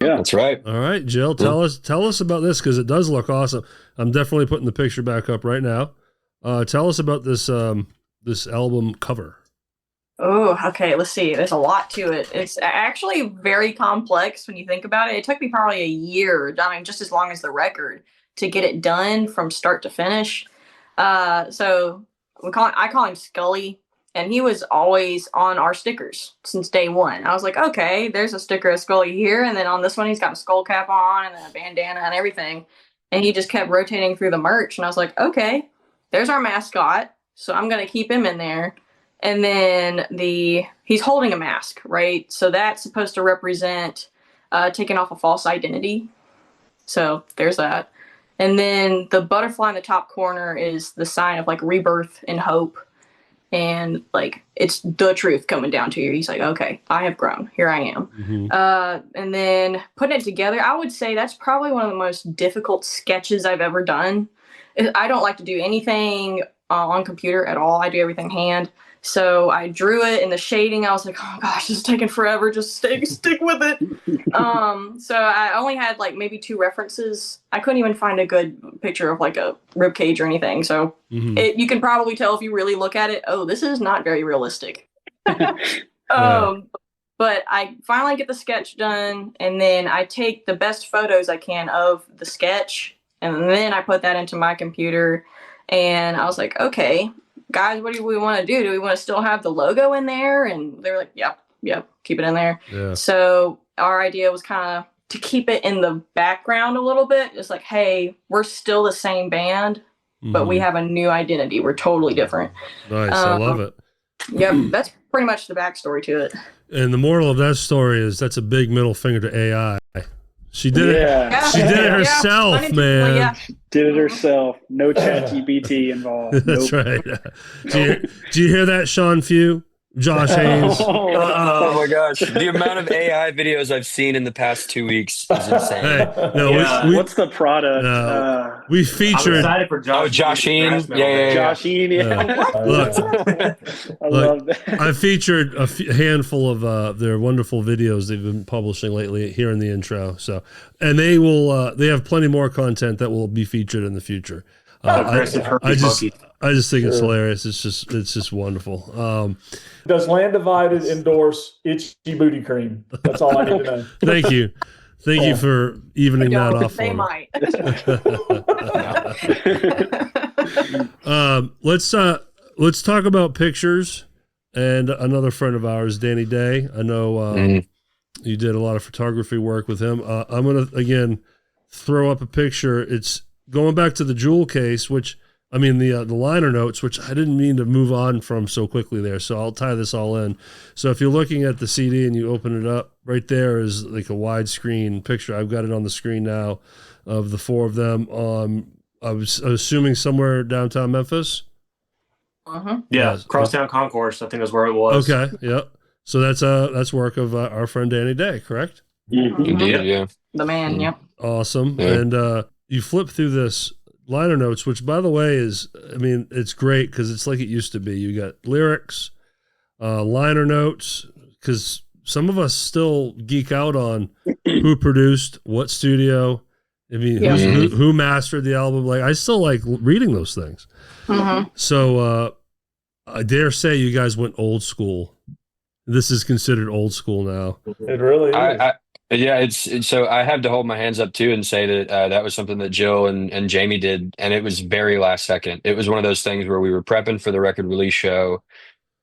Yeah. That's right. All right, Jill, tell us about this because it does look awesome. I'm definitely putting the picture back up right now. Tell us about this album cover. Oh, okay. Let's see. There's a lot to it. It's actually very complex when you think about it. It took me probably a year, I mean, just as long as the record to get it done from start to finish. So I call him Scully, and he was always on our stickers since day one. I was like, okay, there's a sticker of Scully here, and then on this one he's got a skull cap on and a bandana and everything. And he just kept rotating through the merch, and I was like, okay, there's our mascot, so I'm gonna keep him in there. And then he's holding a mask, right? So that's supposed to represent taking off a false identity. So there's that. And then the butterfly in the top corner is the sign of like rebirth and hope. And like, it's the truth coming down to you. He's like, okay, I have grown. Here I am. Mm-hmm. And then putting it together, I would say that's probably one of the most difficult sketches I've ever done. I don't like to do anything on computer at all. I do everything hand. So I drew it in the shading. I was like, oh gosh, this is taking forever. Just stick with it. So I only had like maybe 2 references. I couldn't even find a good picture of like a rib cage or anything. So you can probably tell if you really look at it, oh, this is not very realistic. But I finally get the sketch done, and then I take the best photos I can of the sketch, and then I put that into my computer, and I was like, okay, guys, what do we want to do? Do we want to still have the logo in there? And they were like, yep, keep it in there. Yeah. So our idea was kind of to keep it in the background a little bit. It's like, hey, we're still the same band, but we have a new identity. We're totally different. Nice. I love it. Yep. That's pretty much the backstory to it. And the moral of that story is that's a big middle finger to AI. She did it. She did it herself, man. Yeah. Did it herself. No ChatGPT involved. That's right. Do you hear that, Sean Few? Josh Haynes. Oh my gosh. The amount of AI videos I've seen in the past 2 weeks is insane. Hey, no, what's the product? We featured. I'm excited for Joshine. Yeah. Joshine. I love that. I featured a handful of their wonderful videos they've been publishing lately here in the intro. So, and they will. They have plenty more content that will be featured in the future. I just think it's hilarious. It's just wonderful. Does Land Divided endorse Itchy Booty Cream? That's all I need to know. Thank you. Thank you for evening that off. They might. Let's talk about pictures and another friend of ours, Danny Day. I know you did a lot of photography work with him. I'm gonna again throw up a picture. It's going back to the jewel case, which I mean the liner notes, which I didn't mean to move on from so quickly there. So I'll tie this all in. So if you're looking at the CD and you open it up, right there is like a widescreen picture. I've got it on the screen now of the 4 of them. I was assuming somewhere downtown Memphis. Yeah, Crosstown Concourse, I think is where it was. Okay, yep. So that's work of our friend Danny Day, correct? Indeed, yeah. The man, yep. Awesome. Yeah. And you flip through this liner notes, which by the way is, I mean, it's great because it's like it used to be. You got lyrics, liner notes, because some of us still geek out on who produced, what studio. I mean, who mastered the album. Like, I still like reading those things. So I dare say you guys went old school. This is considered old school now. It really is. It's so I have to hold my hands up too and say that that was something that Jill and Jamie did, and it was very last second. It was one of those things where we were prepping for the record release show.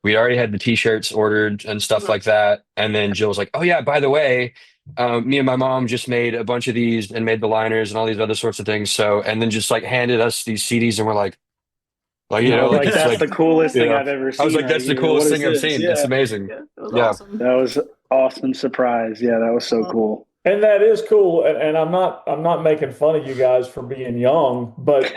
We already had the T-shirts ordered and stuff like that, and then Jill was like, "Oh yeah, by the way, me and my mom just made a bunch of these and made the liners and all these other sorts of things." So, and then just like handed us these CDs, and we're like that's the coolest thing I've ever seen. I was like, that's the coolest thing I've seen. Yeah. It's amazing. Yeah, it was awesome. That was awesome surprise. Yeah, that was so cool. And that is cool. And I'm not making fun of you guys for being young, but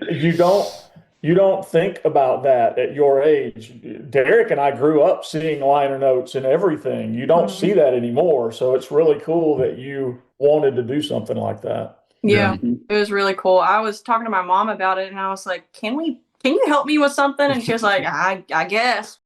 you don't think about that at your age. Derek and I grew up seeing liner notes and everything. You don't see that anymore. So it's really cool that you wanted to do something like that. Yeah, it was really cool. I was talking to my mom about it, and I was like, can you help me with something? And she was like, I guess.